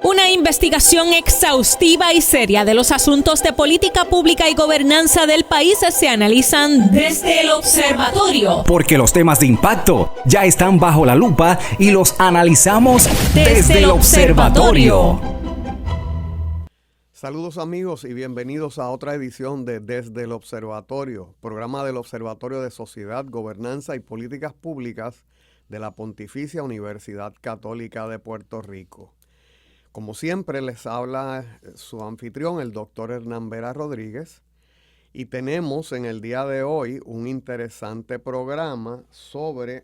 Una investigación exhaustiva y seria de los asuntos de política pública y gobernanza del país se analizan desde el observatorio. Porque los temas de impacto ya están bajo la lupa y los analizamos desde el observatorio. Saludos amigos y bienvenidos a otra edición de Desde el Observatorio, programa del Observatorio de Sociedad, Gobernanza y Políticas Públicas de la Pontificia Universidad Católica de Puerto Rico. Como siempre les habla su anfitrión, el doctor Hernán Vera Rodríguez, y tenemos en el día de hoy un interesante programa sobre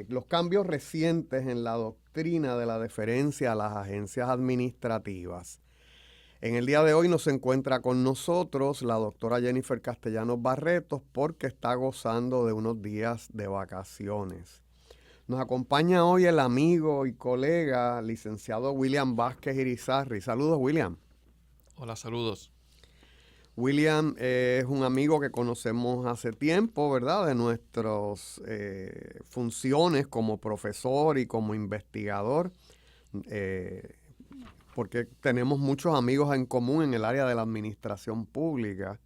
los cambios recientes en la doctrina de la deferencia a las agencias administrativas. En el día de hoy nos encuentra con nosotros la doctora Jennifer Castellanos Barretos porque está gozando de unos días de vacaciones. Nos acompaña hoy el amigo y colega licenciado William Vázquez Irizarry. Saludos, William. Hola, saludos. William es un amigo que conocemos hace tiempo, ¿verdad? De nuestras funciones como profesor y como investigador, porque tenemos muchos amigos en común en el área de la administración pública.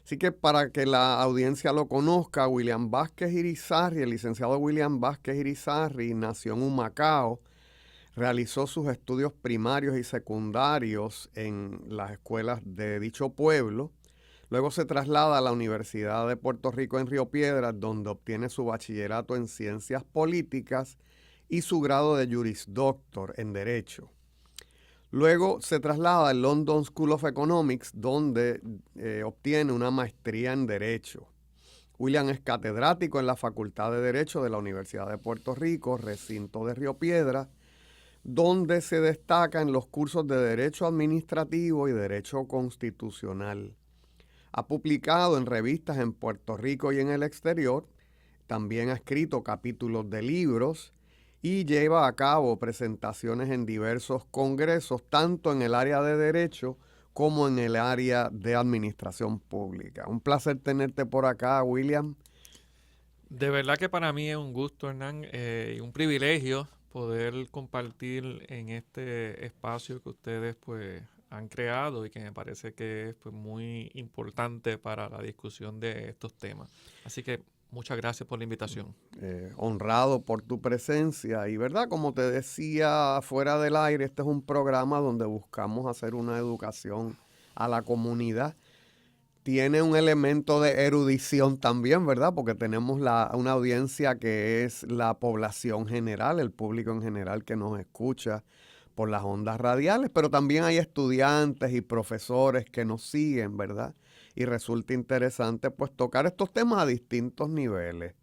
Así que para que la audiencia lo conozca, William Vázquez Irizarry, el licenciado William Vázquez Irizarry, nació en Humacao, realizó sus estudios primarios y secundarios en las escuelas de dicho pueblo. Luego se traslada a la Universidad de Puerto Rico en Río Piedras, donde obtiene su bachillerato en Ciencias Políticas y su grado de Juris Doctor en Derecho. Luego se traslada al London School of Economics, donde obtiene una maestría en Derecho. William es catedrático en la Facultad de Derecho de la Universidad de Puerto Rico, recinto de Río Piedras, donde se destaca en los cursos de Derecho Administrativo y Derecho Constitucional. Ha publicado en revistas en Puerto Rico y en el exterior, también ha escrito capítulos de libros, y lleva a cabo presentaciones en diversos congresos, tanto en el área de Derecho como en el área de Administración Pública. Un placer tenerte por acá, William. De verdad que para mí es un gusto, Hernán, y un privilegio poder compartir en este espacio que ustedes pues han creado y que me parece que es pues, muy importante para la discusión de estos temas. Así que muchas gracias por la invitación. Honrado por tu presencia y, ¿verdad? Como te decía fuera del aire, este es un programa donde buscamos hacer una educación a la comunidad. Tiene un elemento de erudición también, ¿verdad? Porque tenemos una audiencia que es la población general, el público en general que nos escucha por las ondas radiales, pero también hay estudiantes y profesores que nos siguen, ¿verdad? Y resulta interesante pues tocar estos temas a distintos niveles.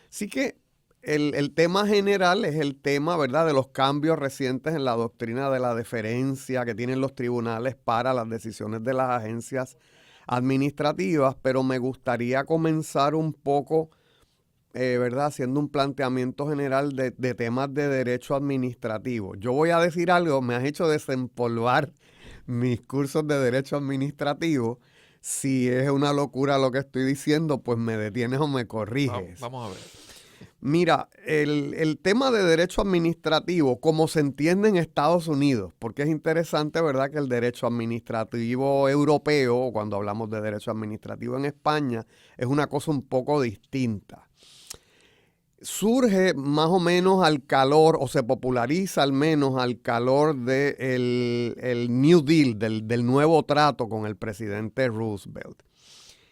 Así que el tema general es el tema, ¿verdad?, de los cambios recientes en la doctrina de la deferencia que tienen los tribunales para las decisiones de las agencias administrativas, pero me gustaría comenzar un poco, ¿verdad?, haciendo un planteamiento general de temas de derecho administrativo. Yo voy a decir algo, me has hecho desempolvar mis cursos de derecho administrativo. Si es una locura lo que estoy diciendo, pues me detienes o me corriges. Vamos a ver. Mira, el tema de derecho administrativo, como se entiende en Estados Unidos, porque es interesante, ¿verdad?, que el derecho administrativo europeo, cuando hablamos de derecho administrativo en España, es una cosa un poco distinta. Surge más o menos al calor, o se populariza al menos al calor del New Deal, del nuevo trato con el presidente Roosevelt.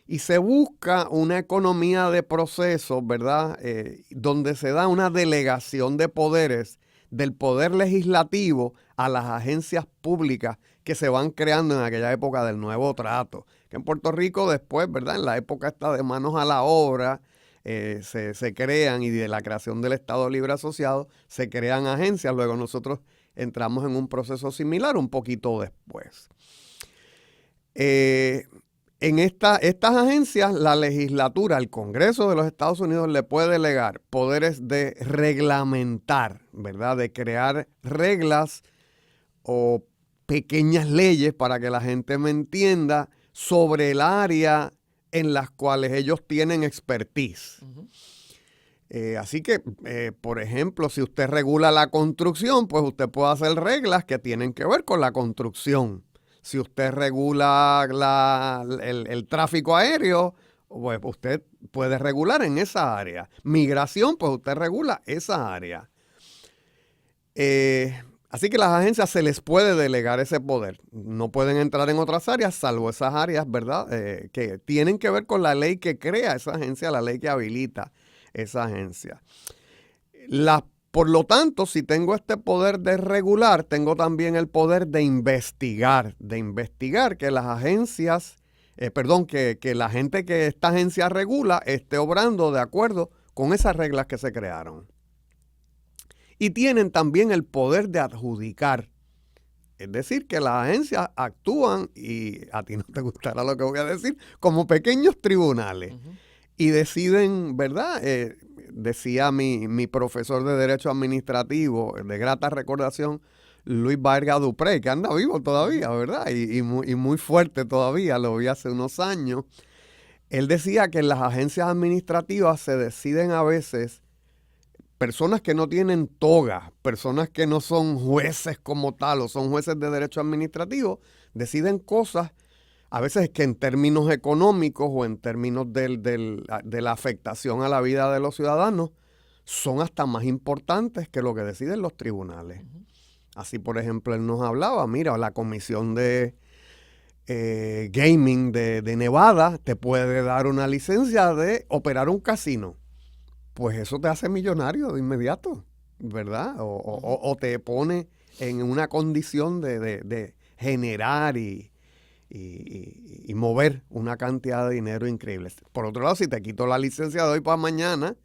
Y se busca una economía de procesos, ¿verdad?, donde se da una delegación de poderes del poder legislativo a las agencias públicas que se van creando en aquella época del nuevo trato. Que en Puerto Rico después, ¿verdad?, en la época esta de manos a la obra, se crean, y de la creación del Estado Libre Asociado se crean agencias. Luego nosotros entramos en un proceso similar un poquito después. En estas agencias, la legislatura, el Congreso de los Estados Unidos le puede delegar poderes de reglamentar, ¿verdad?, de crear reglas o pequeñas leyes, para que la gente me entienda, sobre el área en las cuales ellos tienen expertise. Así que, por ejemplo, si usted regula la construcción, pues usted puede hacer reglas que tienen que ver con la construcción. Si usted regula el tráfico aéreo, pues usted puede regular en esa área. Migración, pues usted regula esa área. Así que a las agencias se les puede delegar ese poder. No pueden entrar en otras áreas, salvo esas áreas, ¿verdad? Que tienen que ver con la ley que crea esa agencia, la ley que habilita esa agencia. Por lo tanto, si tengo este poder de regular, tengo también el poder de investigar que las agencias, que la gente que esta agencia regula esté obrando de acuerdo con esas reglas que se crearon. Y tienen también el poder de adjudicar. Es decir, que las agencias actúan, y a ti no te gustará lo que voy a decir, como pequeños tribunales. Uh-huh. Y deciden, ¿verdad? Decía mi profesor de Derecho Administrativo, de grata recordación, Luis Vargas Dupré, que anda vivo todavía, ¿verdad? Y muy fuerte todavía, lo vi hace unos años. Él decía que en las agencias administrativas se deciden a veces personas que no tienen toga, personas que no son jueces como tal o son jueces de derecho administrativo, deciden cosas a veces que en términos económicos o en términos de la afectación a la vida de los ciudadanos son hasta más importantes que lo que deciden los tribunales. Uh-huh. Así, por ejemplo, él nos hablaba, mira, la comisión de gaming de Nevada te puede dar una licencia de operar un casino. Pues eso te hace millonario de inmediato, ¿verdad? O te pone en una condición de generar y mover una cantidad de dinero increíble. Por otro lado, si te quito la licencia de hoy para mañana,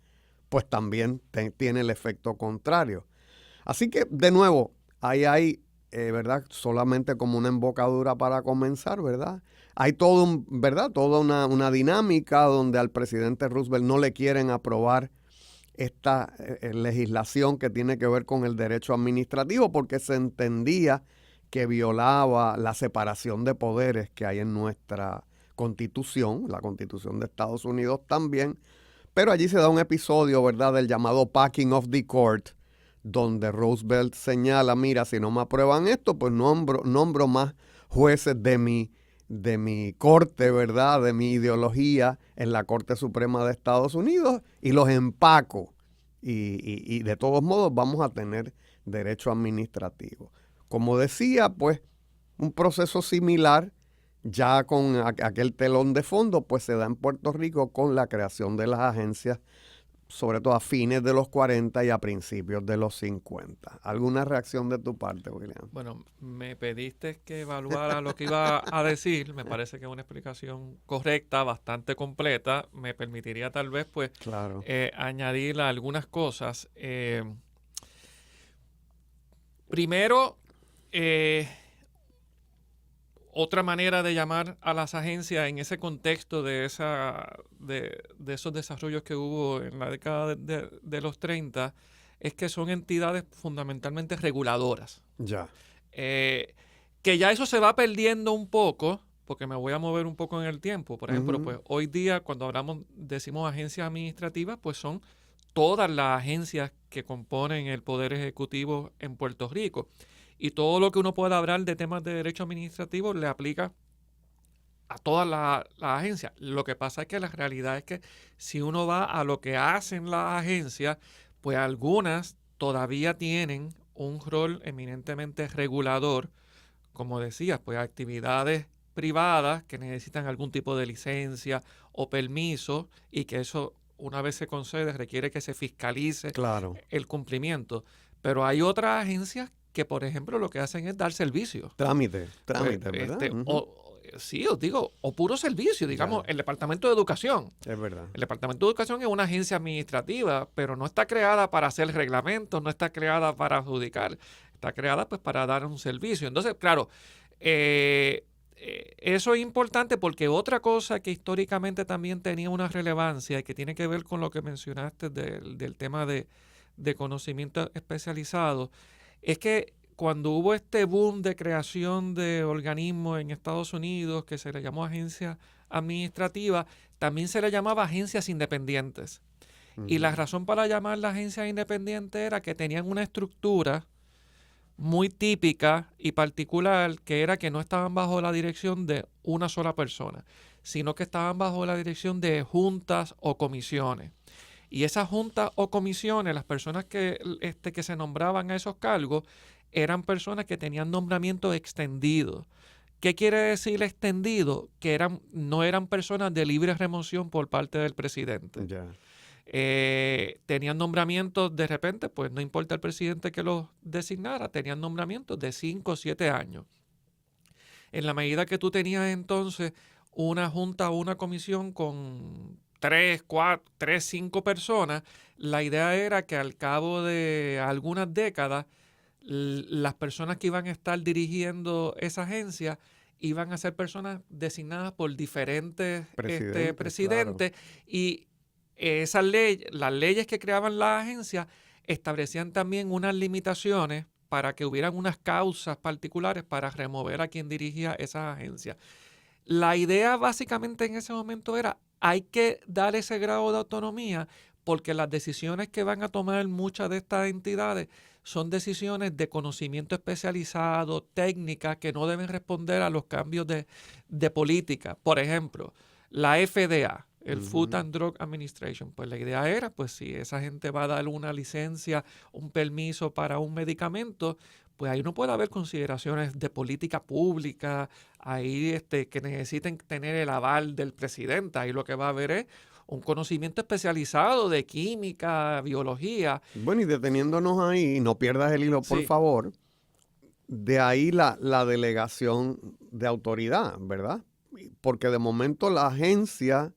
pues también tiene el efecto contrario. Así que, de nuevo, ahí hay, ¿verdad? Solamente como una embocadura para comenzar, ¿verdad? Hay toda una dinámica donde al presidente Roosevelt no le quieren aprobar esta legislación que tiene que ver con el derecho administrativo porque se entendía que violaba la separación de poderes que hay en nuestra Constitución, la Constitución de Estados Unidos también, pero allí se da un episodio, ¿verdad?, del llamado Packing of the Court, donde Roosevelt señala, mira, si no me aprueban esto, pues nombro más jueces de mi corte, ¿verdad?, de mi ideología en la Corte Suprema de Estados Unidos y los empaco. Y de todos modos vamos a tener derecho administrativo. Como decía, pues un proceso similar, ya con aquel telón de fondo, pues se da en Puerto Rico con la creación de las agencias, sobre todo a fines de los 40 y a principios de los 50. ¿Alguna reacción de tu parte, William? Bueno, me pediste que evaluara lo que iba a decir. Me parece que es una explicación correcta, bastante completa. Me permitiría tal vez, pues, claro, añadir algunas cosas. Primero, otra manera de llamar a las agencias en ese contexto de esos desarrollos que hubo en la década de los 30 es que son entidades fundamentalmente reguladoras. Ya. Que ya eso se va perdiendo un poco, porque me voy a mover un poco en el tiempo. Por ejemplo, uh-huh, pues hoy día cuando decimos agencias administrativas, pues son todas las agencias que componen el Poder Ejecutivo en Puerto Rico. Y todo lo que uno pueda hablar de temas de derecho administrativo le aplica a todas las agencias. Lo que pasa es que la realidad es que si uno va a lo que hacen las agencias, pues algunas todavía tienen un rol eminentemente regulador, como decías, pues actividades privadas que necesitan algún tipo de licencia o permiso y que eso, una vez se concede, requiere que se fiscalice, claro, el cumplimiento. Pero hay otras agencias que, por ejemplo, lo que hacen es dar servicio. Trámite, ¿verdad? Sí, os digo, o puro servicio, digamos, ya. El Departamento de Educación. Es verdad. El Departamento de Educación es una agencia administrativa, pero no está creada para hacer reglamentos, no está creada para adjudicar, está creada pues para dar un servicio. Entonces, claro, eso es importante porque otra cosa que históricamente también tenía una relevancia y que tiene que ver con lo que mencionaste del tema de conocimiento especializado, es que cuando hubo este boom de creación de organismos en Estados Unidos que se le llamó agencia administrativa, también se le llamaba agencias independientes. Y la razón para llamar la agencia independiente era que tenían una estructura muy típica y particular, que era que no estaban bajo la dirección de una sola persona, sino que estaban bajo la dirección de juntas o comisiones. Y esas juntas o comisiones, las personas que se nombraban a esos cargos, eran personas que tenían nombramiento extendido. ¿Qué quiere decir extendido? Que no eran personas de libre remoción por parte del presidente. Ya. Tenían nombramientos de repente, pues no importa el presidente que los designara, tenían nombramientos de 5 o 7 años. En la medida que tú tenías entonces una junta o una comisión con 3, 5 personas, la idea era que al cabo de algunas décadas, las personas que iban a estar dirigiendo esa agencia iban a ser personas designadas por diferentes presidentes, claro. Y las leyes que creaban la agencia establecían también unas limitaciones para que hubieran unas causas particulares para remover a quien dirigía esa agencia. La idea básicamente en ese momento era, hay que dar ese grado de autonomía porque las decisiones que van a tomar muchas de estas entidades son decisiones de conocimiento especializado, técnicas, que no deben responder a los cambios de política. Por ejemplo, la FDA, el Food and Drug Administration, pues la idea era, pues si esa gente va a dar una licencia, un permiso para un medicamento, pues ahí no puede haber consideraciones de política pública, ahí que necesiten tener el aval del presidente, ahí lo que va a haber es un conocimiento especializado de química, biología. Bueno, y deteniéndonos ahí, no pierdas el hilo, por favor, de ahí la delegación de autoridad, ¿verdad? Porque de momento la agencia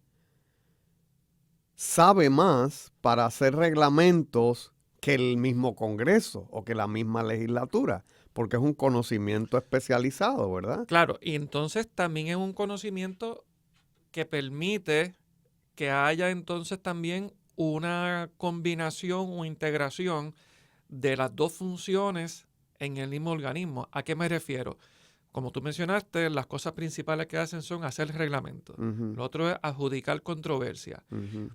sabe más para hacer reglamentos que el mismo Congreso o que la misma legislatura, porque es un conocimiento especializado, ¿verdad? Claro, y entonces también es un conocimiento que permite que haya entonces también una combinación o integración de las dos funciones en el mismo organismo. ¿A qué me refiero? Como tú mencionaste, las cosas principales que hacen son hacer reglamentos. Lo otro es adjudicar controversia.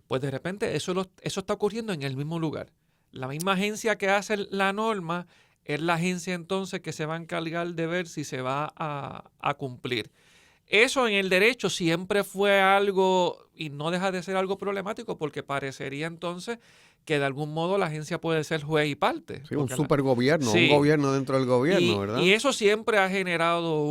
Pues de repente eso está ocurriendo en el mismo lugar. La misma agencia que hace la norma es la agencia entonces que se va a encargar de ver si se va a cumplir. Eso en el derecho siempre fue algo, y no deja de ser algo problemático, porque parecería entonces que de algún modo la agencia puede ser juez y parte. Sí, un supergobierno, un gobierno dentro del gobierno, ¿verdad? Y eso siempre ha generado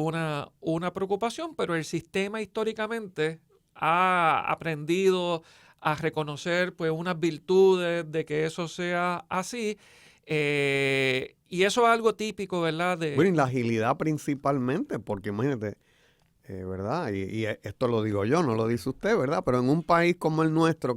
una preocupación, pero el sistema históricamente ha aprendido a reconocer pues unas virtudes de que eso sea así. Y eso es algo típico, ¿verdad? Bueno, y la agilidad principalmente, porque imagínate, ¿verdad? Y esto lo digo yo, no lo dice usted, ¿verdad? Pero en un país como el nuestro,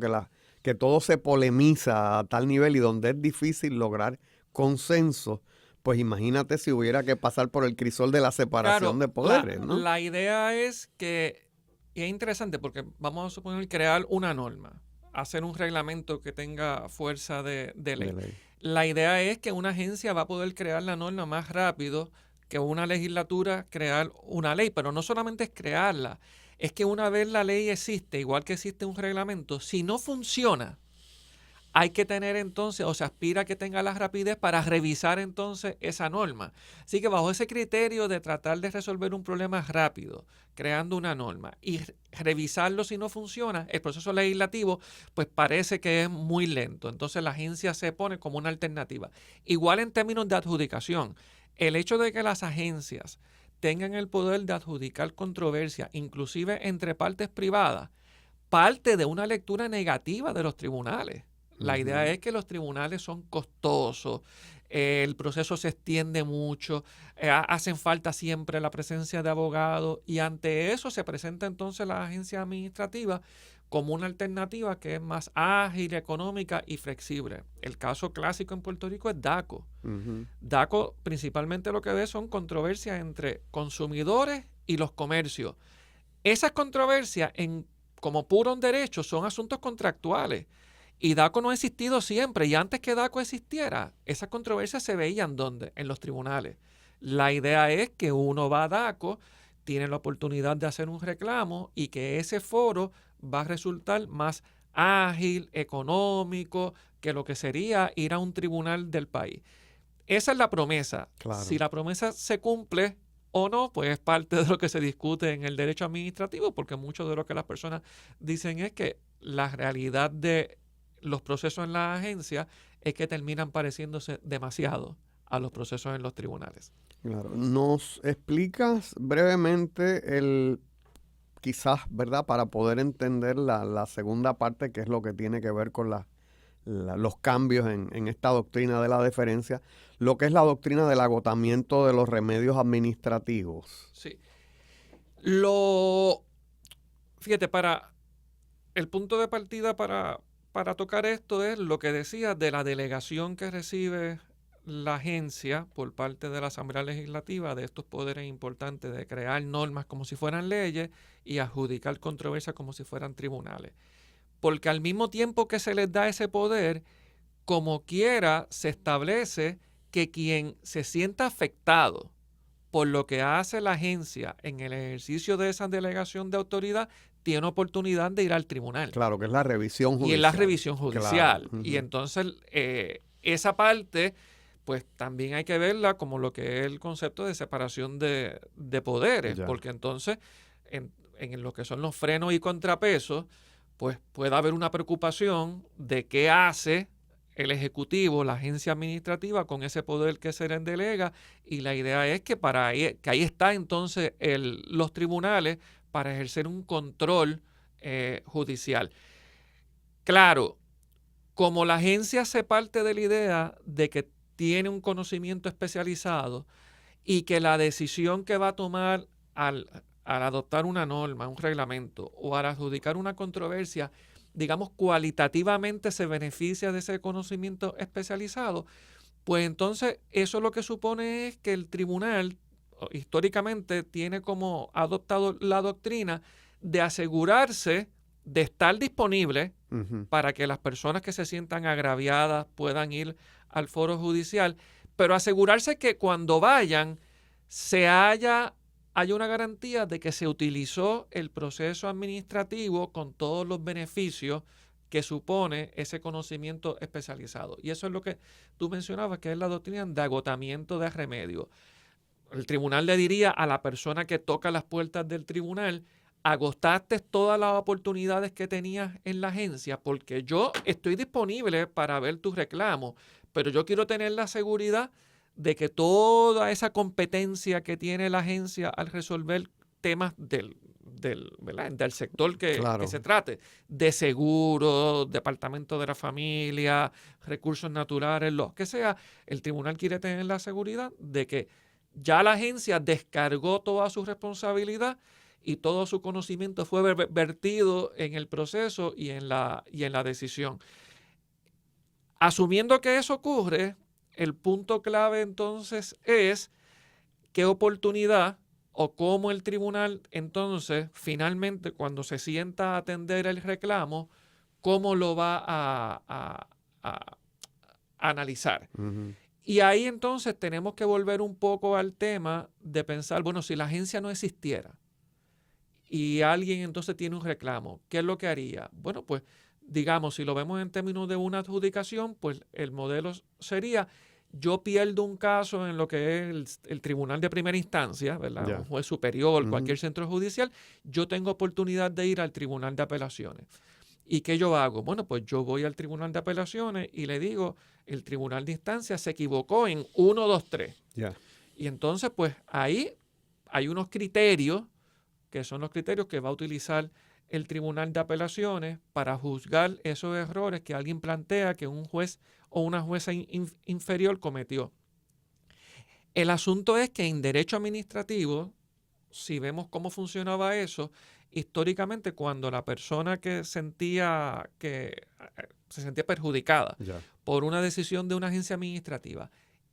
que todo se polemiza a tal nivel y donde es difícil lograr consenso, pues imagínate si hubiera que pasar por el crisol de la separación de poderes, ¿no? La idea es que, y es interesante porque vamos a suponer crear una norma, hacer un reglamento que tenga fuerza de ley. La idea es que una agencia va a poder crear la norma más rápido que una legislatura crear una ley, pero no solamente es crearla, es que una vez la ley existe, igual que existe un reglamento, si no funciona, hay que tener entonces, o se aspira a que tenga la rapidez para revisar entonces esa norma. Así que bajo ese criterio de tratar de resolver un problema rápido, creando una norma y revisarlo si no funciona, el proceso legislativo pues parece que es muy lento. Entonces la agencia se pone como una alternativa. Igual en términos de adjudicación, el hecho de que las agencias tengan el poder de adjudicar controversia, inclusive entre partes privadas, parte de una lectura negativa de los tribunales. La idea es que los tribunales son costosos, el proceso se extiende mucho, hacen falta siempre la presencia de abogados y ante eso se presenta entonces la agencia administrativa como una alternativa que es más ágil, económica y flexible. El caso clásico en Puerto Rico es DACO. DACO principalmente lo que ve son controversias entre consumidores y los comercios. Esas controversias como puro derecho son asuntos contractuales. Y DACO no ha existido siempre. Y antes que DACO existiera, esas controversias se veían ¿dónde? En los tribunales. La idea es que uno va a DACO, tiene la oportunidad de hacer un reclamo y que ese foro va a resultar más ágil, económico, que lo que sería ir a un tribunal del país. Esa es la promesa. Claro. Si la promesa se cumple o no, pues es parte de lo que se discute en el derecho administrativo, porque mucho de lo que las personas dicen es que la realidad de los procesos en la agencia es que terminan pareciéndose demasiado a los procesos en los tribunales. Claro. ¿Nos explicas brevemente quizás, ¿verdad? Para poder entender la segunda parte, que es lo que tiene que ver con los cambios en esta doctrina de la deferencia, lo que es la doctrina del agotamiento de los remedios administrativos? Sí. Fíjate, el punto de partida para tocar esto es lo que decía de la delegación que recibe la agencia por parte de la Asamblea Legislativa de estos poderes importantes de crear normas como si fueran leyes y adjudicar controversias como si fueran tribunales. Porque al mismo tiempo que se les da ese poder, como quiera se establece que quien se sienta afectado por lo que hace la agencia en el ejercicio de esa delegación de autoridad tiene oportunidad de ir al tribunal. Claro, que es la revisión judicial. Y es la revisión judicial. Claro. Y entonces esa parte, pues también hay que verla como lo que es el concepto de separación de poderes, Ya. porque entonces en lo que son los frenos y contrapesos, pues puede haber una preocupación de qué hace el Ejecutivo, la agencia administrativa, con ese poder que se les delega, y la idea es que que ahí está entonces los tribunales para ejercer un control judicial. Claro, como la agencia se parte de la idea de que tiene un conocimiento especializado y que la decisión que va a tomar al adoptar una norma, un reglamento o al adjudicar una controversia, digamos, cualitativamente se beneficia de ese conocimiento especializado, pues entonces eso lo que supone es que el tribunal históricamente tiene como adoptado la doctrina de asegurarse de estar disponible para que las personas que se sientan agraviadas puedan ir al foro judicial, pero asegurarse que cuando vayan haya una garantía de que se utilizó el proceso administrativo con todos los beneficios que supone ese conocimiento especializado. Y eso es lo que tú mencionabas, que es la doctrina de agotamiento de remedio. El tribunal le diría a la persona que toca las puertas del tribunal: agotaste todas las oportunidades que tenías en la agencia, porque yo estoy disponible para ver tus reclamos, pero yo quiero tener la seguridad de que toda esa competencia que tiene la agencia al resolver temas del sector que se trate, de seguro, departamento de la familia, recursos naturales, lo que sea, el tribunal quiere tener la seguridad de que ya la agencia descargó toda su responsabilidad y todo su conocimiento fue vertido en el proceso y en la decisión. Asumiendo que eso ocurre, el punto clave entonces es qué oportunidad o cómo el tribunal entonces finalmente, cuando se sienta a atender el reclamo, cómo lo va a analizar. Uh-huh. Y ahí entonces tenemos que volver un poco al tema de pensar, bueno, si la agencia no existiera y alguien entonces tiene un reclamo, ¿qué es lo que haría? Bueno, pues digamos, si lo vemos en términos de una adjudicación, pues el modelo sería: yo pierdo un caso en lo que es el tribunal de primera instancia, ¿verdad? Yeah. Un juez superior, Uh-huh. cualquier centro judicial, yo tengo oportunidad de ir al tribunal de apelaciones. ¿Y qué yo hago? Bueno, pues yo voy al tribunal de apelaciones y le digo: el tribunal de instancia se equivocó en 1, 2, 3. Yeah. Y entonces, pues ahí hay unos criterios que son los criterios que va a utilizar el tribunal de apelaciones para juzgar esos errores que alguien plantea que un juez o una jueza inferior cometió. El asunto es que en derecho administrativo, si vemos cómo funcionaba eso, históricamente cuando la persona que se sentía perjudicada Yeah. por una decisión de una agencia administrativa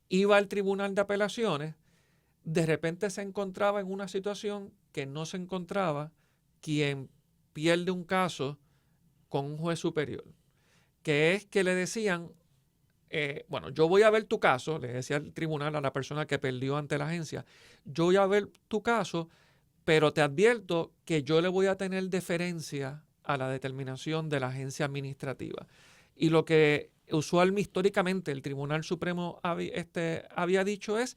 iba al tribunal de apelaciones, de repente se encontraba en una situación que no se encontraba quien pierde un caso con un juez superior, que es que le decían, bueno, yo voy a ver tu caso, le decía el tribunal a la persona que perdió ante la agencia, yo voy a ver tu caso, pero te advierto que yo le voy a tener deferencia a la determinación de la agencia administrativa. Y lo que históricamente el Tribunal Supremo había dicho es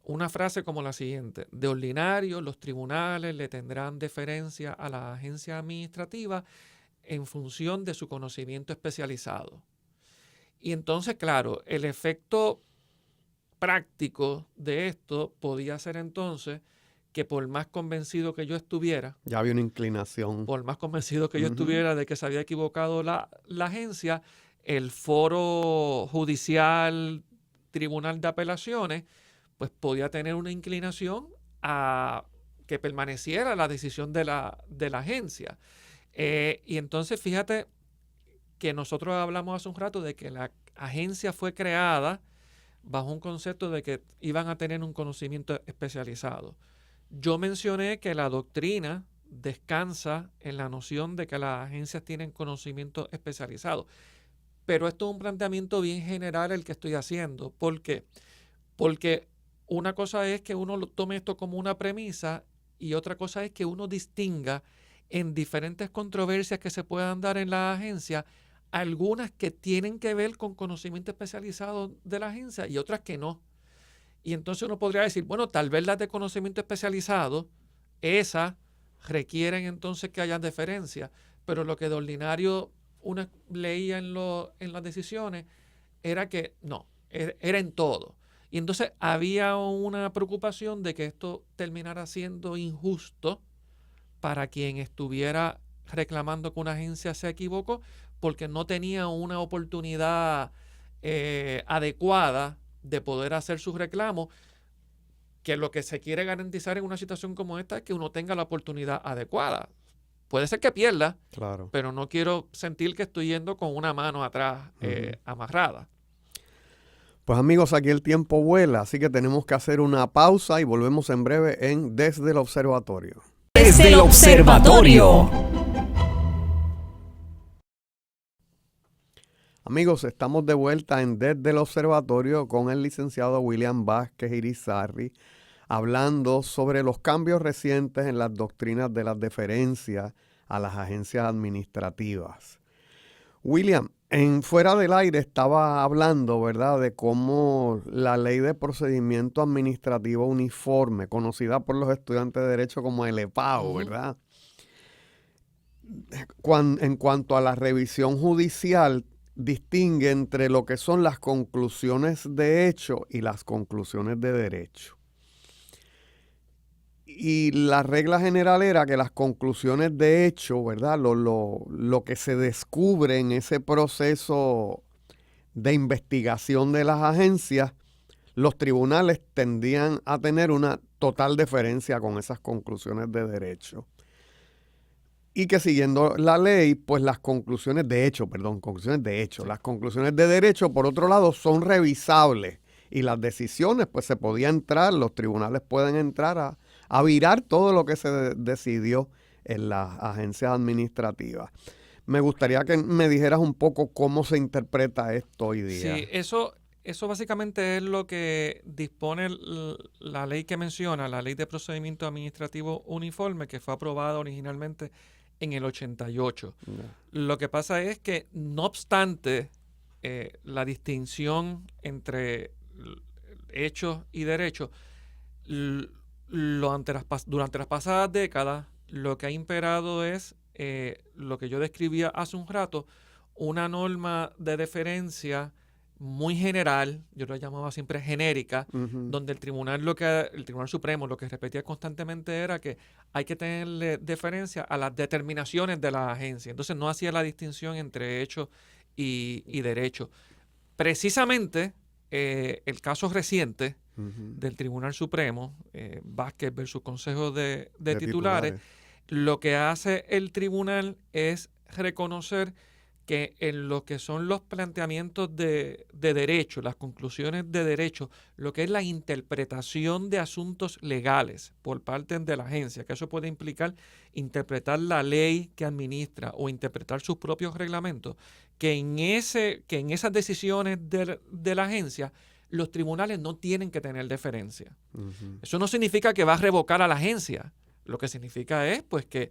una frase como la siguiente: de ordinario, los tribunales le tendrán deferencia a la agencia administrativa en función de su conocimiento especializado. Y entonces, claro, el efecto práctico de esto podía ser entonces que por más convencido que yo estuviera, ya había una inclinación. Por más convencido que yo estuviera de que se había equivocado la agencia, el foro judicial, tribunal de apelaciones, pues podía tener una inclinación a que permaneciera la decisión de la agencia. Y entonces fíjate que nosotros hablamos hace un rato de que la agencia fue creada bajo un concepto de que iban a tener un conocimiento especializado. Yo mencioné que la doctrina descansa en la noción de que las agencias tienen conocimiento especializado. Pero esto es un planteamiento bien general el que estoy haciendo. ¿Por qué? Porque una cosa es que uno tome esto como una premisa y otra cosa es que uno distinga en diferentes controversias que se puedan dar en la agencia, algunas que tienen que ver con conocimiento especializado de la agencia y otras que no. Y entonces uno podría decir, bueno, tal vez las de conocimiento especializado, esas requieren entonces que haya deferencia, pero lo que de ordinario uno leía en las decisiones era que no, era en todo. Y entonces había una preocupación de que esto terminara siendo injusto para quien estuviera reclamando que una agencia se equivocó porque no tenía una oportunidad adecuada de poder hacer sus reclamos, que lo que se quiere garantizar en una situación como esta es que uno tenga la oportunidad adecuada. Puede ser que pierda, claro, pero no quiero sentir que estoy yendo con una mano atrás amarrada. Pues amigos, aquí el tiempo vuela, así que tenemos que hacer una pausa y volvemos en breve en Desde el Observatorio. Desde el Observatorio. Amigos, estamos de vuelta en Desde el Observatorio con el licenciado William Vázquez Irizarry, hablando sobre los cambios recientes en las doctrinas de la deferencia a las agencias administrativas. William, en Fuera del Aire estaba hablando, ¿verdad?, de cómo la Ley de Procedimiento Administrativo Uniforme, conocida por los estudiantes de Derecho como el EPAU, ¿verdad? En cuanto a la revisión judicial, distingue entre lo que son las conclusiones de hecho y las conclusiones de derecho. Y la regla general era que las conclusiones de hecho, ¿verdad?, lo que se descubre en ese proceso de investigación de las agencias, los tribunales tendían a tener una total deferencia con esas conclusiones de derecho. Y que siguiendo la ley, pues las conclusiones de hecho, las conclusiones de derecho, por otro lado, son revisables. Y las decisiones, pues se podía entrar, los tribunales pueden entrar a virar todo lo que se decidió en las agencias administrativas. Me gustaría que me dijeras un poco cómo se interpreta esto hoy día. Sí, eso básicamente es lo que dispone la ley que menciona, la Ley de Procedimiento Administrativo Uniforme, que fue aprobada originalmente en el 88. Lo que pasa es que, no obstante la distinción entre hechos y derechos, durante las pasadas décadas, lo que ha imperado es lo que yo describía hace un rato, una norma de deferencia muy general, yo lo llamaba siempre genérica, donde el Tribunal Supremo lo que repetía constantemente era que hay que tenerle deferencia a las determinaciones de la agencia. Entonces no hacía la distinción entre hecho y derecho. Precisamente el caso reciente del Tribunal Supremo, Vázquez versus Consejo de Titulares, lo que hace el tribunal es reconocer que en lo que son los planteamientos de derecho, las conclusiones de derecho, lo que es la interpretación de asuntos legales por parte de la agencia, que eso puede implicar interpretar la ley que administra o interpretar sus propios reglamentos, que en esas decisiones de la agencia los tribunales no tienen que tener deferencia. Eso no significa que va a revocar a la agencia. Lo que significa es pues que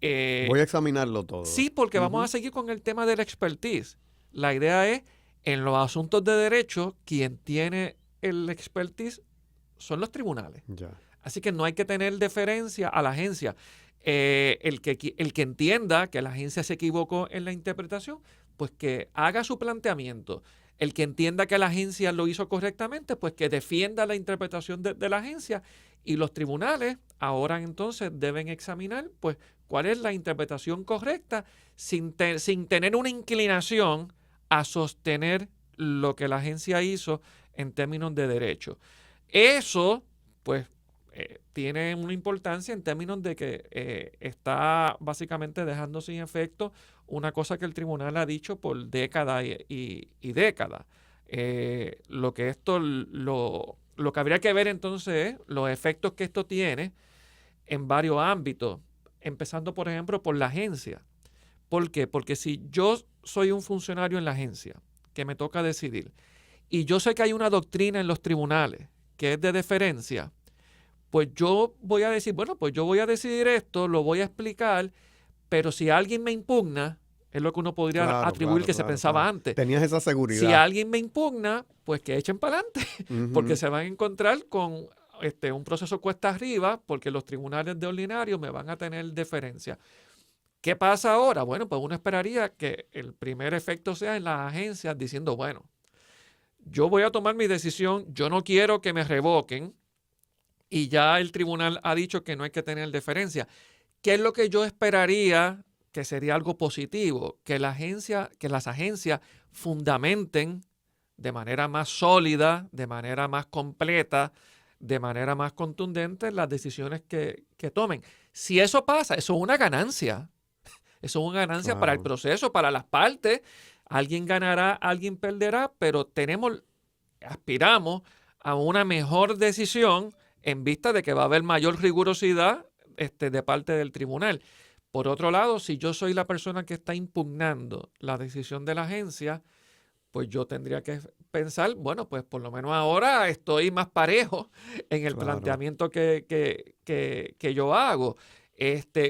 Voy a examinarlo todo. Sí, porque vamos a seguir con el tema del expertise. La idea es, en los asuntos de derecho, quien tiene el expertise son los tribunales. Ya. Así que no hay que tener deferencia a la agencia. El que entienda que la agencia se equivocó en la interpretación, pues que haga su planteamiento. El que entienda que la agencia lo hizo correctamente, pues que defienda la interpretación de la agencia. Y los tribunales ahora entonces deben examinar pues cuál es la interpretación correcta sin tener una inclinación a sostener lo que la agencia hizo en términos de derecho. Eso, pues, tiene una importancia en términos de que está básicamente dejando sin efecto una cosa que el tribunal ha dicho por décadas y décadas. Lo que habría que ver entonces es los efectos que esto tiene en varios ámbitos, empezando por ejemplo por la agencia. ¿Por qué? Porque si yo soy un funcionario en la agencia que me toca decidir y yo sé que hay una doctrina en los tribunales que es de deferencia, pues yo voy a decir, bueno, pues yo voy a decidir esto, lo voy a explicar, pero si alguien me impugna, es lo que uno podría atribuir que se pensaba antes. Tenías esa seguridad. Si alguien me impugna, pues que echen para adelante, porque se van a encontrar con un proceso cuesta arriba, porque los tribunales de ordinario me van a tener deferencia. ¿Qué pasa ahora? Bueno, pues uno esperaría que el primer efecto sea en las agencias diciendo, bueno, yo voy a tomar mi decisión, yo no quiero que me revoquen, y ya el tribunal ha dicho que no hay que tener deferencia. ¿Qué es lo que yo esperaría que sería algo positivo? Que las agencias fundamenten de manera más sólida, de manera más completa, de manera más contundente las decisiones que tomen. Si eso pasa, eso es una ganancia. Eso es una ganancia para el proceso, para las partes. Alguien ganará, alguien perderá, pero aspiramos a una mejor decisión en vista de que va a haber mayor rigurosidad de parte del tribunal. Por otro lado, si yo soy la persona que está impugnando la decisión de la agencia, pues yo tendría que pensar, bueno, pues por lo menos ahora estoy más parejo en el planteamiento que yo hago.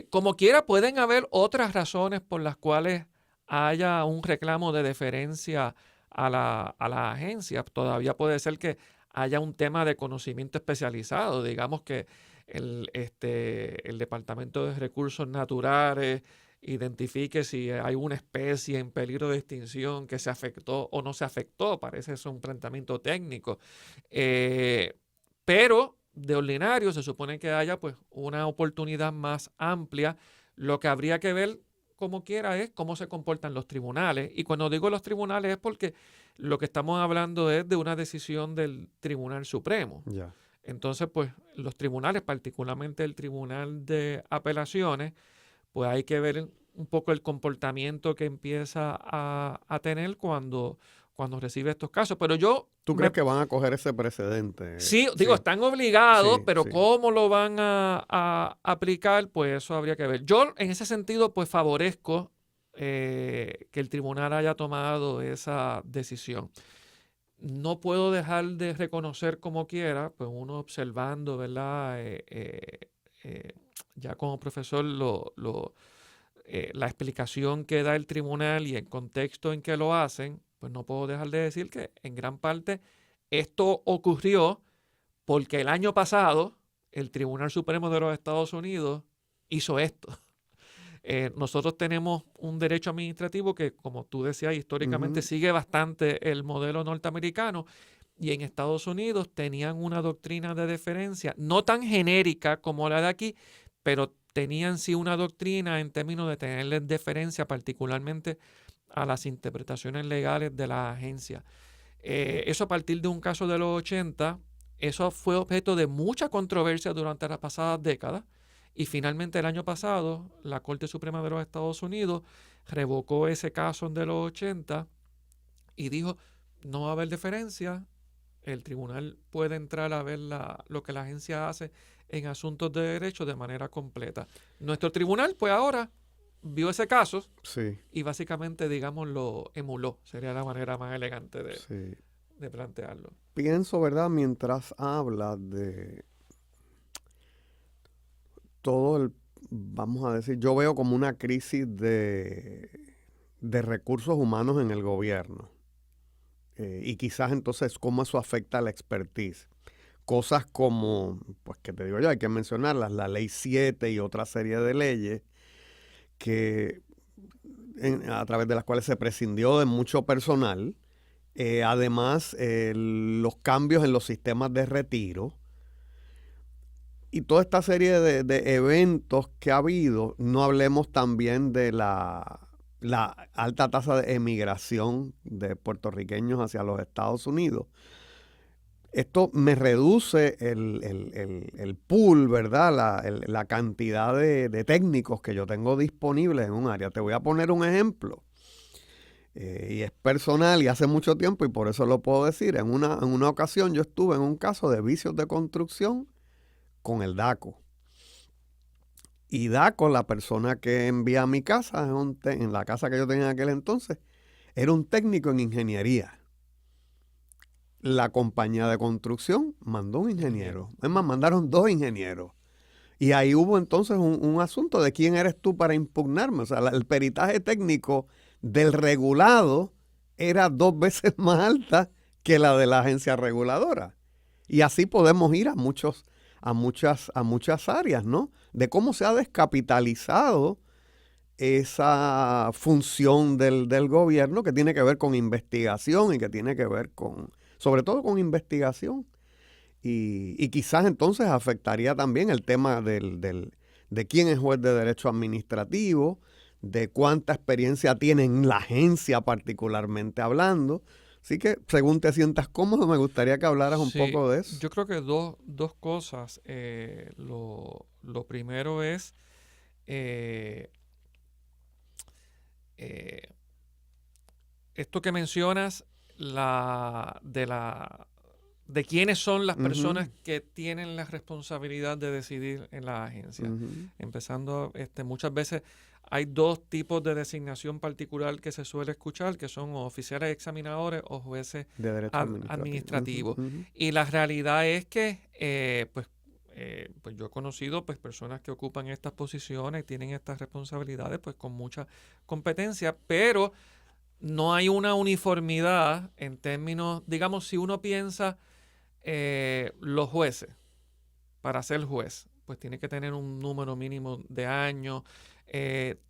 Como quiera, pueden haber otras razones por las cuales haya un reclamo de deferencia a la agencia. Todavía puede ser que haya un tema de conocimiento especializado. Digamos que el Departamento de Recursos Naturales identifique si hay una especie en peligro de extinción que se afectó o no se afectó. Parece eso un planteamiento técnico. Pero de ordinario se supone que haya pues una oportunidad más amplia. Lo que habría que ver como quiera es cómo se comportan los tribunales. Y cuando digo los tribunales es porque lo que estamos hablando es de una decisión del Tribunal Supremo. Ya. Entonces, pues los tribunales, particularmente el Tribunal de Apelaciones, pues hay que ver un poco el comportamiento que empieza a tener cuando recibe estos casos. Pero ¿Tú crees que van a coger ese precedente? Sí, digo, están obligados, pero cómo lo van a aplicar, pues eso habría que ver. Yo, en ese sentido, pues favorezco que el tribunal haya tomado esa decisión. No puedo dejar de reconocer como quiera, pues uno observando, ¿verdad? Ya como profesor, la explicación que da el tribunal y el contexto en que lo hacen, pues no puedo dejar de decir que en gran parte esto ocurrió porque el año pasado el Tribunal Supremo de los Estados Unidos hizo esto. Nosotros tenemos un derecho administrativo que, como tú decías, históricamente sigue bastante el modelo norteamericano, y en Estados Unidos tenían una doctrina de deferencia, no tan genérica como la de aquí, pero tenían sí una doctrina en términos de tenerles deferencia particularmente a las interpretaciones legales de la agencia. Eso a partir de un caso de los 80, eso fue objeto de mucha controversia durante las pasadas décadas. Y finalmente el año pasado, la Corte Suprema de los Estados Unidos revocó ese caso de los 80 y dijo, no va a haber deferencia, el tribunal puede entrar a ver lo que la agencia hace en asuntos de derecho de manera completa. Nuestro tribunal, pues ahora, vio ese caso y básicamente, digamos, lo emuló. Sería la manera más elegante de plantearlo. Pienso, ¿verdad? Mientras habla de todo el vamos a decir, yo veo como una crisis de recursos humanos en el gobierno. Y quizás entonces cómo eso afecta a la expertise. Cosas como, pues que te digo yo, hay que mencionarlas, la Ley 7 y otra serie de leyes que a través de las cuales se prescindió de mucho personal. Además, los cambios en los sistemas de retiro y toda esta serie de eventos que ha habido. No hablemos también de la alta tasa de emigración de puertorriqueños hacia los Estados Unidos. Esto me reduce el pool, ¿verdad? La cantidad de técnicos que yo tengo disponibles en un área. Te voy a poner un ejemplo. Y es personal y hace mucho tiempo y por eso lo puedo decir. En una ocasión yo estuve en un caso de vicios de construcción con el DACO. Y DACO, la persona que envía a mi casa, en la casa que yo tenía en aquel entonces, era un técnico en ingeniería. La compañía de construcción mandó un ingeniero. Es más, mandaron 2 ingenieros. Y ahí hubo entonces un asunto de quién eres tú para impugnarme. O sea, el peritaje técnico del regulado era 2 veces más alta que la de la agencia reguladora. Y así podemos ir a muchas áreas, ¿no? De cómo se ha descapitalizado esa función del gobierno que tiene que ver con investigación y que tiene que ver sobre todo con investigación. Y quizás entonces afectaría también el tema de quién es juez de derecho administrativo, de cuánta experiencia tiene en la agencia particularmente hablando. Así que, según te sientas cómodo, me gustaría que hablaras un poco de eso. Yo creo que dos cosas. Lo primero es esto que mencionas, de quiénes son las personas que tienen la responsabilidad de decidir en la agencia. Empezando, muchas veces hay 2 tipos de designación particular que se suele escuchar, que son oficiales examinadores o jueces de derecho administrativo. Y la realidad es que, pues yo he conocido pues personas que ocupan estas posiciones, tienen estas responsabilidades pues con mucha competencia, pero no hay una uniformidad en términos, digamos, si uno piensa los jueces, para ser juez, pues tiene que tener un número mínimo de años,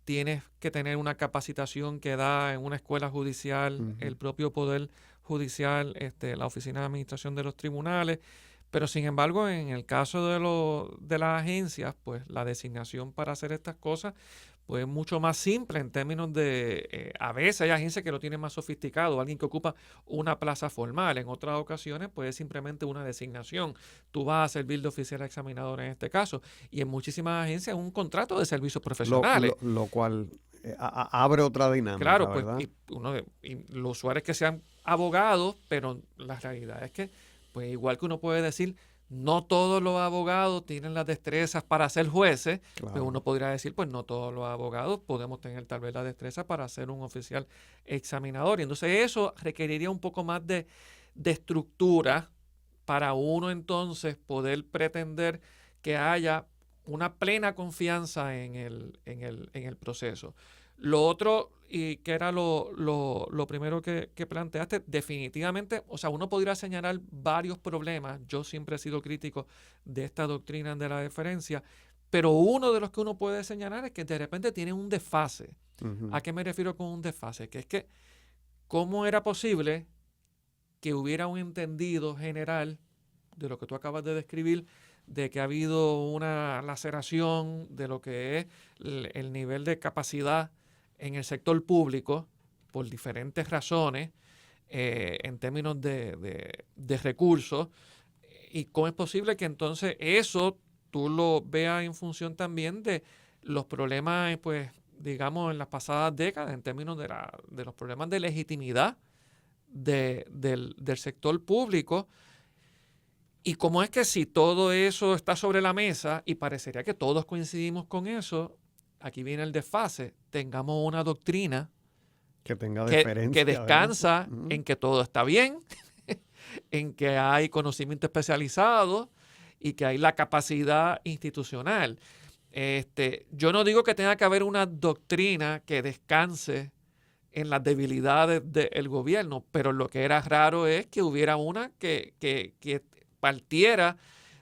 tienes que tener una capacitación que da en una escuela judicial, el propio Poder Judicial, la Oficina de Administración de los Tribunales, pero sin embargo, en el caso de las agencias, pues la designación para hacer estas cosas pues es mucho más simple en términos de, a veces hay agencias que lo tienen más sofisticado, alguien que ocupa una plaza formal, en otras ocasiones pues es simplemente una designación. Tú vas a servir de oficial examinador en este caso, y en muchísimas agencias es un contrato de servicios profesionales. Lo cual abre otra dinámica, claro, ¿verdad? Pues y los usuarios que sean abogados, pero la realidad es que, pues igual que uno puede decir, no todos los abogados tienen las destrezas para ser jueces, claro. Pues uno podría decir, pues no todos los abogados podemos tener tal vez la destreza para ser un oficial examinador. Y entonces eso requeriría un poco más de estructura para uno entonces poder pretender que haya una plena confianza en el proceso. Lo otro, y que era lo primero que planteaste, definitivamente, o sea, uno podría señalar varios problemas. Yo siempre he sido crítico de esta doctrina de la deferencia, pero uno de los que uno puede señalar es que de repente tiene un desfase. ¿A qué me refiero con un desfase? Que es que, ¿cómo era posible que hubiera un entendido general de lo que tú acabas de describir, de que ha habido una laceración de lo que es el nivel de capacidad en el sector público por diferentes razones, en términos de recursos, y cómo es posible que entonces eso tú lo veas en función también de los problemas, pues, digamos, en las pasadas décadas, en términos de los problemas de legitimidad del sector público, y cómo es que si todo eso está sobre la mesa, y parecería que todos coincidimos con eso, aquí viene el desfase, tengamos una doctrina que tenga deferencia, que descansa en que todo está bien, en que hay conocimiento especializado y que hay la capacidad institucional. Yo no digo que tenga que haber una doctrina que descanse en las debilidades del gobierno, pero lo que era raro es que hubiera una que partiera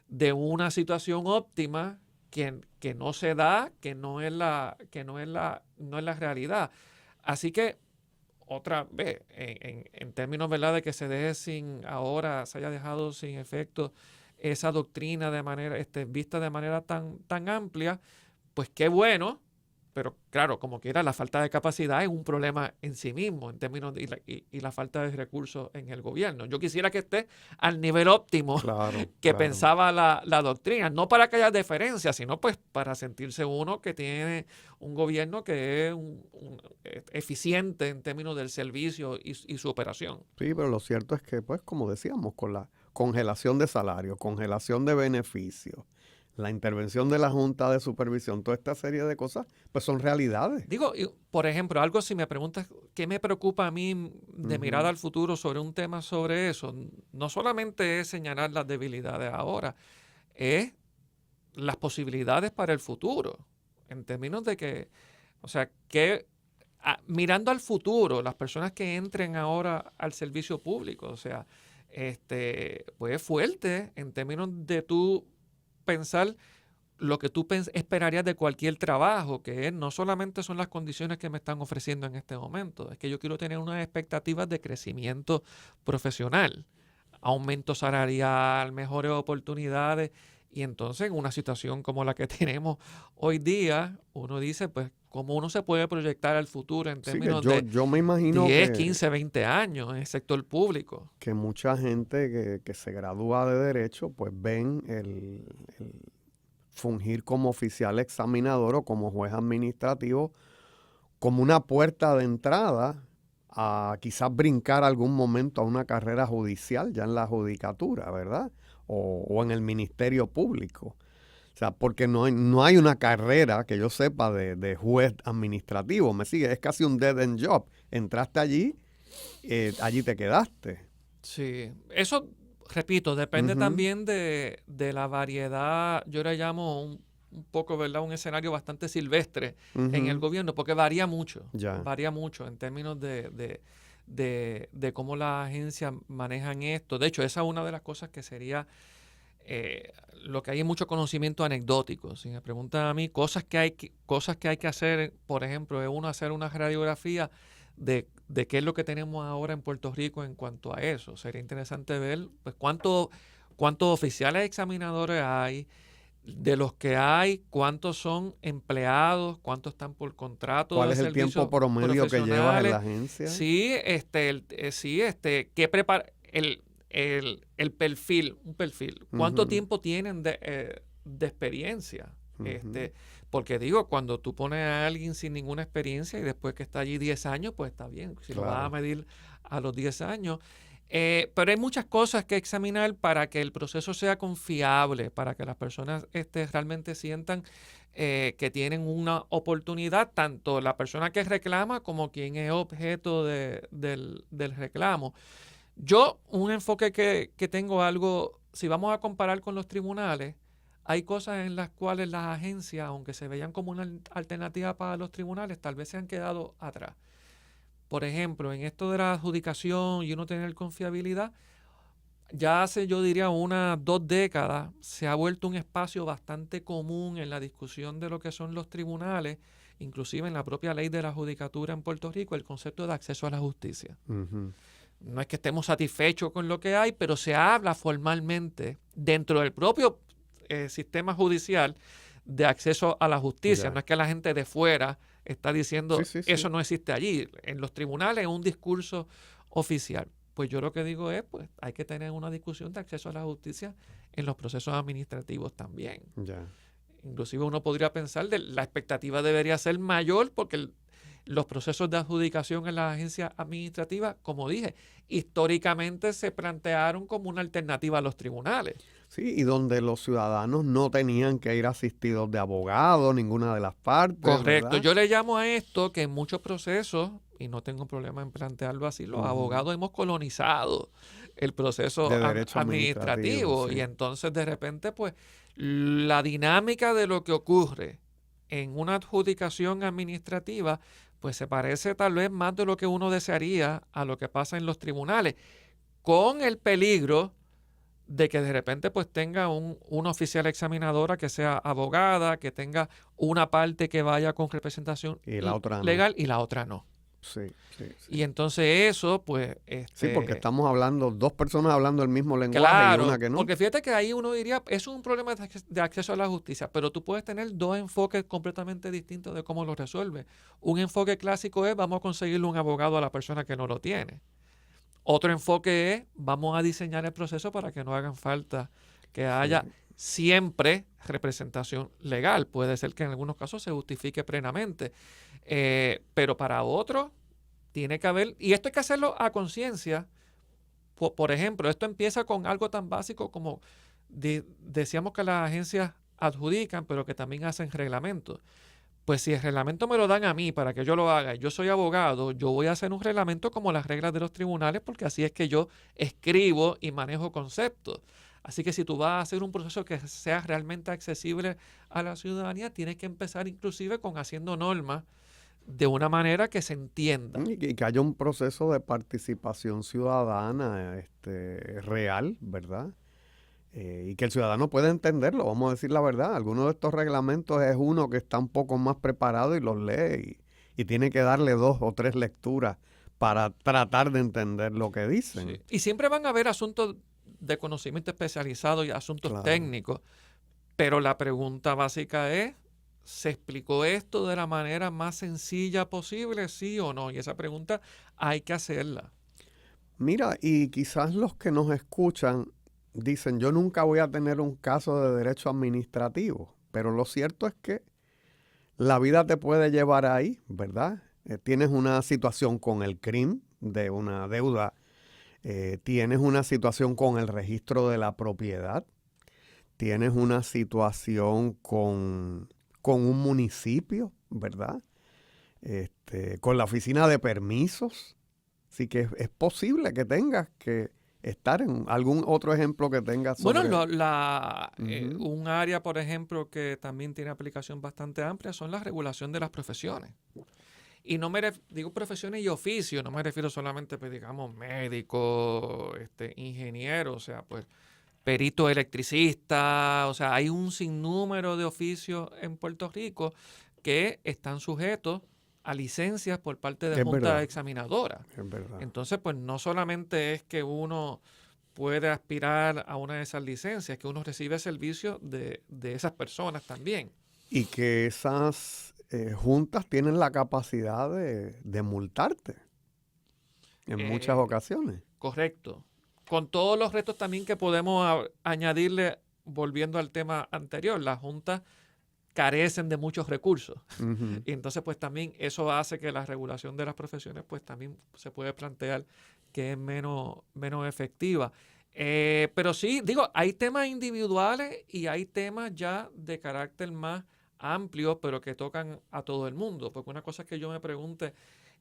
de una situación óptima que no se da, que no es la realidad. Así que, otra vez, en términos, ¿verdad?, de que se haya dejado sin efecto esa doctrina de manera, vista de manera tan amplia, pues qué bueno. Pero claro, como quiera, la falta de capacidad es un problema en sí mismo en términos y la falta de recursos en el gobierno. Yo quisiera que esté al nivel óptimo que pensaba la doctrina, no para que haya diferencia, sino pues para sentirse uno que tiene un gobierno que es eficiente en términos del servicio y su operación. Sí, pero lo cierto es que, pues, como decíamos, con la congelación de salarios, congelación de beneficios, la intervención de la Junta de Supervisión, toda esta serie de cosas, pues son realidades. Digo, por ejemplo, algo si me preguntas qué me preocupa a mí de mirar al futuro sobre un tema sobre eso, no solamente es señalar las debilidades ahora, es las posibilidades para el futuro, en términos de que, o sea, que mirando al futuro, las personas que entren ahora al servicio público, o sea, pues es fuerte en términos de tú pensar lo que tú esperarías de cualquier trabajo, que no solamente son las condiciones que me están ofreciendo en este momento, es que yo quiero tener unas expectativas de crecimiento profesional, aumento salarial, mejores oportunidades, y entonces en una situación como la que tenemos hoy día, uno dice, pues, ¿cómo uno se puede proyectar al futuro en términos yo me imagino 10, 15, 20 años en el sector público? Que mucha gente que se gradúa de Derecho, pues ven el fungir como oficial examinador o como juez administrativo como una puerta de entrada a quizás brincar algún momento a una carrera judicial, ya en la judicatura, ¿verdad? O en el Ministerio Público. O sea, porque no hay una carrera que yo sepa de juez administrativo. ¿Me sigue? Es casi un dead end job. Entraste allí, allí te quedaste. Sí, eso, repito, depende también de la variedad. Yo le llamo un poco, ¿verdad?, un escenario bastante silvestre en el gobierno, porque varía mucho. Varía mucho en términos de cómo las agencias manejan esto. De hecho, esa es una de las cosas que sería lo que hay es mucho conocimiento anecdótico. Si me preguntan a mí, cosas que hay que hacer, por ejemplo, es hacer una radiografía de qué es lo que tenemos ahora en Puerto Rico en cuanto a eso. Sería interesante ver pues cuántos oficiales examinadores hay, de los que hay, cuántos son empleados, cuántos están por contrato. ¿Cuál es el tiempo promedio que llevas en la agencia? Sí, qué prepara el perfil, un perfil. ¿Cuánto tiempo tienen de experiencia? Porque digo, cuando tú pones a alguien sin ninguna experiencia y después que está allí 10 años, pues está bien. Si lo vas a medir a los 10 años. Pero hay muchas cosas que examinar para que el proceso sea confiable, para que las personas realmente sientan que tienen una oportunidad, tanto la persona que reclama como quien es objeto del reclamo. Yo, un enfoque que tengo algo, si vamos a comparar con los tribunales, hay cosas en las cuales las agencias, aunque se veían como una alternativa para los tribunales, tal vez se han quedado atrás. Por ejemplo, en esto de la adjudicación y uno tener confiabilidad, ya hace, yo diría, unas 2 décadas, se ha vuelto un espacio bastante común en la discusión de lo que son los tribunales, inclusive en la propia ley de la judicatura en Puerto Rico, el concepto de acceso a la justicia. No es que estemos satisfechos con lo que hay, pero se habla formalmente dentro del propio sistema judicial de acceso a la justicia. No es que la gente de fuera está diciendo eso no existe allí. En los tribunales es un discurso oficial. Pues yo lo que digo es, pues hay que tener una discusión de acceso a la justicia en los procesos administrativos también. Inclusive uno podría pensar que la expectativa debería ser mayor porque los procesos de adjudicación en las agencias administrativas, como dije, históricamente se plantearon como una alternativa a los tribunales. Sí, y donde los ciudadanos no tenían que ir asistidos de abogados, ninguna de las partes. Correcto. ¿Verdad? Yo le llamo a esto que en muchos procesos, y no tengo problema en plantearlo así, los abogados hemos colonizado el proceso De derecho administrativo. sí. Y entonces de repente pues la dinámica de lo que ocurre en una adjudicación administrativa pues se parece tal vez más de lo que uno desearía a lo que pasa en los tribunales, con el peligro de que de repente pues tenga una oficial examinadora que sea abogada, que tenga una parte que vaya con representación Y la otra no. legal y la otra no. Sí. Y entonces eso, pues... Sí, porque estamos hablando, dos personas hablando el mismo lenguaje claro, y una que no. porque fíjate que ahí uno diría, eso es un problema de acceso a la justicia, pero tú puedes tener dos enfoques completamente distintos de cómo lo resuelve. Un enfoque clásico es, vamos a conseguirle un abogado a la persona que no lo tiene. Otro enfoque es, vamos a diseñar el proceso para que no hagan falta que haya siempre representación legal. Puede ser que en algunos casos se justifique plenamente, pero para otros tiene que haber, y esto hay que hacerlo a conciencia. Por ejemplo, esto empieza con algo tan básico como decíamos que las agencias adjudican, pero que también hacen reglamentos. Pues si el reglamento me lo dan a mí para que yo lo haga, yo soy abogado, yo voy a hacer un reglamento como las reglas de los tribunales, porque así es que yo escribo y manejo conceptos. Así que si tú vas a hacer un proceso que sea realmente accesible a la ciudadanía, tienes que empezar inclusive con haciendo normas de una manera que se entienda. Y que haya un proceso de participación ciudadana real, ¿verdad? Y que el ciudadano pueda entenderlo, vamos a decir la verdad. Algunos de estos reglamentos es uno que está un poco más preparado y los lee y tiene que darle 2 o 3 lecturas para tratar de entender lo que dicen. Sí. Y siempre van a haber asuntos de conocimiento especializado y asuntos técnicos, pero la pregunta básica es, ¿se explicó esto de la manera más sencilla posible, sí o no? Y esa pregunta hay que hacerla. Mira, y quizás los que nos escuchan dicen, yo nunca voy a tener un caso de derecho administrativo, pero lo cierto es que la vida te puede llevar ahí, ¿verdad? Tienes una situación con el CRIM de una deuda, tienes una situación con el registro de la propiedad, tienes una situación con un municipio, ¿verdad? Con la oficina de permisos. Así que es posible que tengas que estar en algún otro ejemplo que tengas sobre... Bueno, un área, por ejemplo, que también tiene aplicación bastante amplia son la regulación de las profesiones. Y no me digo profesiones y oficios, no me refiero solamente, pues, digamos, médico, ingeniero, o sea, pues, perito electricista, o sea, hay un sinnúmero de oficios en Puerto Rico que están sujetos a licencias por parte de junta examinadora. Es verdad. Entonces, pues no solamente es que uno puede aspirar a una de esas licencias, que uno recibe servicios de esas personas también. Y que esas juntas tienen la capacidad de multarte en muchas ocasiones. Correcto. Con todos los retos también que podemos añadirle, volviendo al tema anterior, las juntas carecen de muchos recursos. Uh-huh. Y entonces, pues también eso hace que la regulación de las profesiones, pues también se puede plantear que es menos efectiva. Pero sí, digo, hay temas individuales y hay temas ya de carácter más amplio, pero que tocan a todo el mundo. Porque una cosa es que yo me pregunte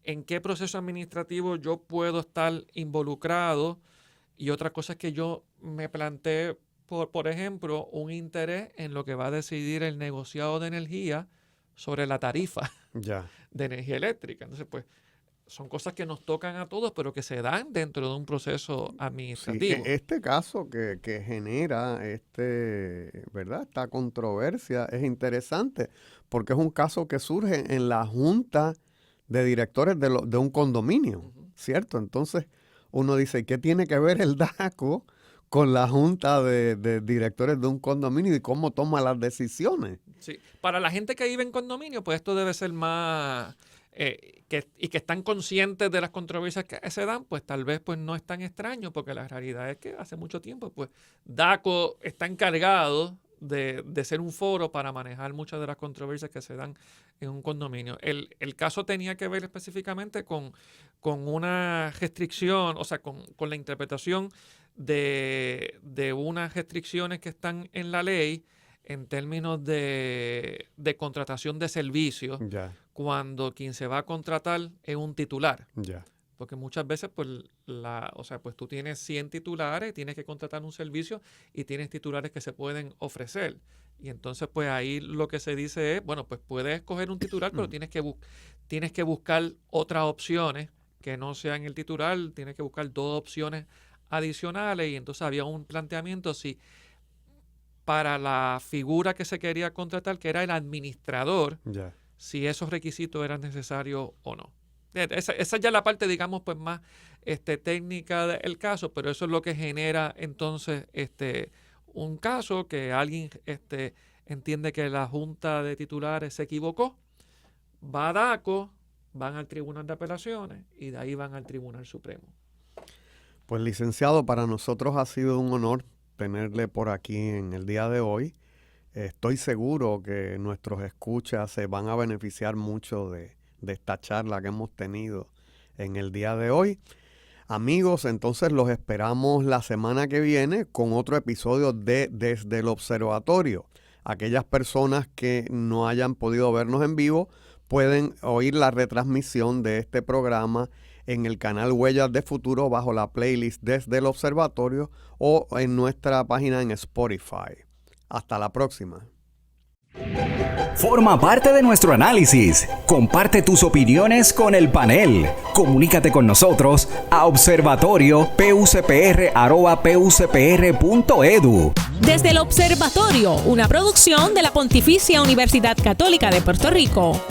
en qué proceso administrativo yo puedo estar involucrado, y otra cosa es que yo me plantee, por ejemplo, un interés en lo que va a decidir el negociado de energía sobre la tarifa de energía eléctrica. Entonces, pues, son cosas que nos tocan a todos, pero que se dan dentro de un proceso administrativo. Sí, este caso que genera ¿verdad? Esta controversia es interesante, porque es un caso que surge en la junta de directores de un condominio, uh-huh. ¿Cierto? Entonces, uno dice, ¿qué tiene que ver el DACO con la junta de directores de un condominio y cómo toma las decisiones? Sí, para la gente que vive en condominio, pues esto debe ser más... que están conscientes de las controversias que se dan, pues tal vez pues no es tan extraño, porque la realidad es que hace mucho tiempo pues DACO está encargado de ser un foro para manejar muchas de las controversias que se dan en un condominio. El caso tenía que ver específicamente con una restricción, o sea, con la interpretación de unas restricciones que están en la ley en términos de contratación de servicios, cuando quien se va a contratar es un titular. Porque muchas veces, pues, pues tú tienes 100 titulares, tienes que contratar un servicio y tienes titulares que se pueden ofrecer. Y entonces, pues, ahí lo que se dice es, bueno, pues puedes escoger un titular, pero tienes que buscar otras opciones que no sean el titular, tienes que buscar 2 opciones adicionales. Y entonces había un planteamiento si para la figura que se quería contratar, que era el administrador, si esos requisitos eran necesarios o no. Esa ya es la parte, digamos, pues más técnica del caso, pero eso es lo que genera entonces un caso que alguien entiende que la Junta de Titulares se equivocó, va a DACO, van al Tribunal de Apelaciones y de ahí van al Tribunal Supremo. Pues, licenciado, para nosotros ha sido un honor tenerle por aquí en el día de hoy. Estoy seguro que nuestros escuchas se van a beneficiar mucho de esta charla que hemos tenido en el día de hoy. Amigos, entonces los esperamos la semana que viene con otro episodio de Desde el Observatorio. Aquellas personas que no hayan podido vernos en vivo pueden oír la retransmisión de este programa en el canal Huellas de Futuro bajo la playlist Desde el Observatorio o en nuestra página en Spotify. Hasta la próxima. Forma parte de nuestro análisis. Comparte tus opiniones con el panel. Comunícate con nosotros a observatorio.pucpr@pucpr.edu. Desde el Observatorio, una producción de la Pontificia Universidad Católica de Puerto Rico.